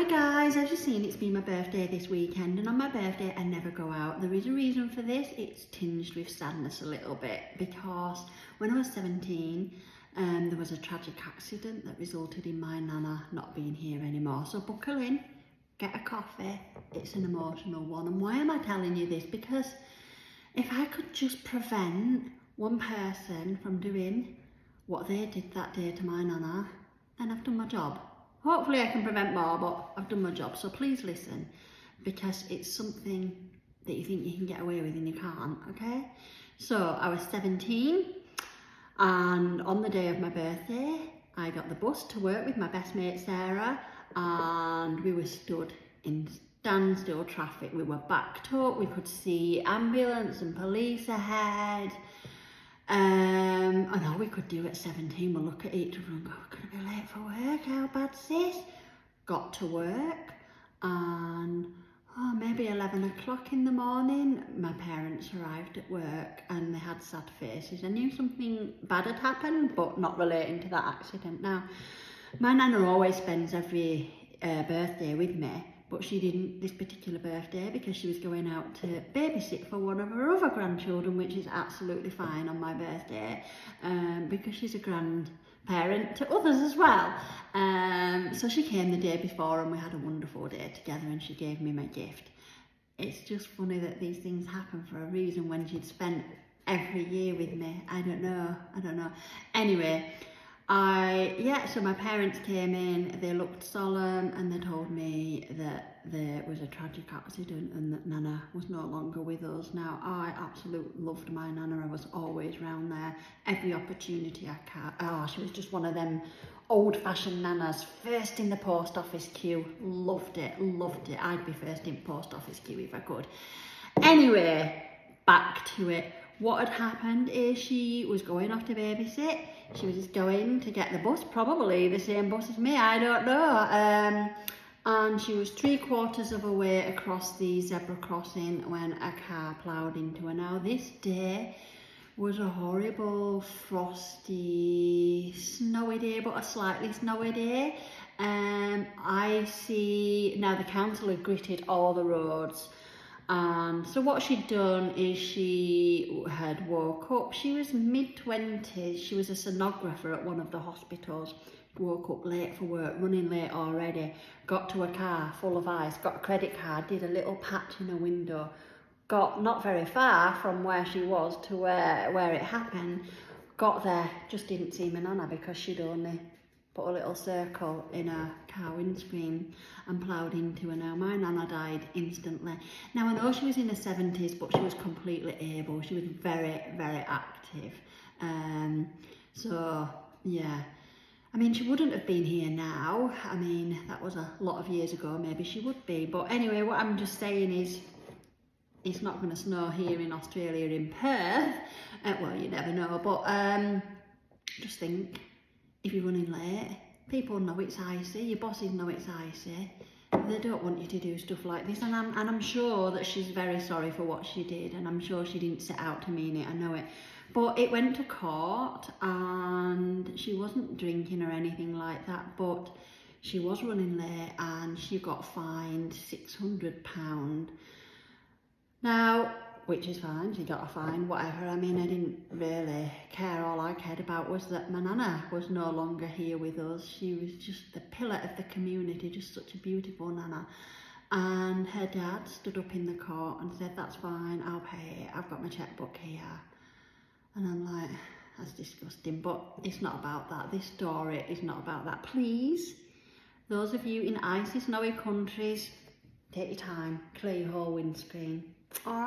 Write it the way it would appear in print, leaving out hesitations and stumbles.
guys, as you've seen, it's been my birthday this weekend, and on my birthday I never go out. There is a reason for this. It's tinged with sadness a little bit because when I was 17 there was a tragic accident that resulted in my nana not being here anymore. So buckle in, get a coffee, it's an emotional one. And why am I telling you this? Because if I could just prevent one person from doing what they did that day to my nana, then I've done my job. Hopefully I can prevent more, but I've done my job. So please listen, because it's something that you think you can get away with and you can't, okay? So I was 17, and on the day of my birthday, I got the bus to work with my best mate Sarah, and we were stood in standstill traffic. We were backed up, we could see ambulance and police ahead. And all we could do at 17 was look at each other and go, we're going to be late for work, how bad's this? Got to work, and maybe 11 o'clock in the morning, my parents arrived at work and they had sad faces. I knew something bad had happened, but not relating to that accident. Now, my nana always spends every birthday with me, but she didn't this particular birthday because she was going out to babysit for one of her other grandchildren, which is absolutely fine on my birthday, because she's a grandparent to others as well. So she came the day before and we had a wonderful day together, and she gave me my gift. It's just funny that these things happen for a reason when she'd spent every year with me. I don't know. Anyway, so my parents came in, they looked solemn, and they told me that there was a tragic accident and that Nana was no longer with us. Now, I absolutely loved my Nana. I was always round there, every opportunity I can. She was just one of them old-fashioned nanas, first in the post office queue. Loved it. I'd be first in post office queue if I could. Anyway, back to it. What had happened is she was going off to babysit. She was just going to get the bus, probably the same bus as me, I don't know. And she was 3/4 of her way across the zebra crossing when a car ploughed into her. Now, this day was a horrible, frosty, snowy day, but a slightly snowy day. Now the council had gritted all the roads. And so what she'd done is she had woke up. She was mid-20s. She was a sonographer at one of the hospitals. Woke up late for work, running late already. Got to a car full of ice, got a credit card, did a little patch in her window. Got not very far from where she was to where it happened. Got there, just didn't see my nana because she'd only put a little circle in her car windscreen and ploughed into her. Now, my nana died instantly. Now, I know she was in her 70s, but she was completely able. She was very, very active. So, yeah. I mean, she wouldn't have been here now. I mean, that was a lot of years ago. Maybe she would be. But anyway, what I'm just saying is, it's not going to snow here in Australia in Perth. Well, you never know. But just think, if you're running late, people know it's icy, your bosses know it's icy. They don't want you to do stuff like this, and I'm sure that she's very sorry for what she did, and I'm sure she didn't set out to mean it, I know it. But it went to court, and she wasn't drinking or anything like that, but she was running late, and she got fined £600. Now, which is fine, she got a fine, whatever. I mean, I didn't really care. All I cared about was that my nana was no longer here with us. She was just the pillar of the community, just such a beautiful nana. And her dad stood up in the court and said, that's fine, I'll pay it, I've got my checkbook here. And I'm like, that's disgusting, but it's not about that. This story is not about that. Please, those of you in icy, snowy countries, take your time, clear your whole windscreen. All right.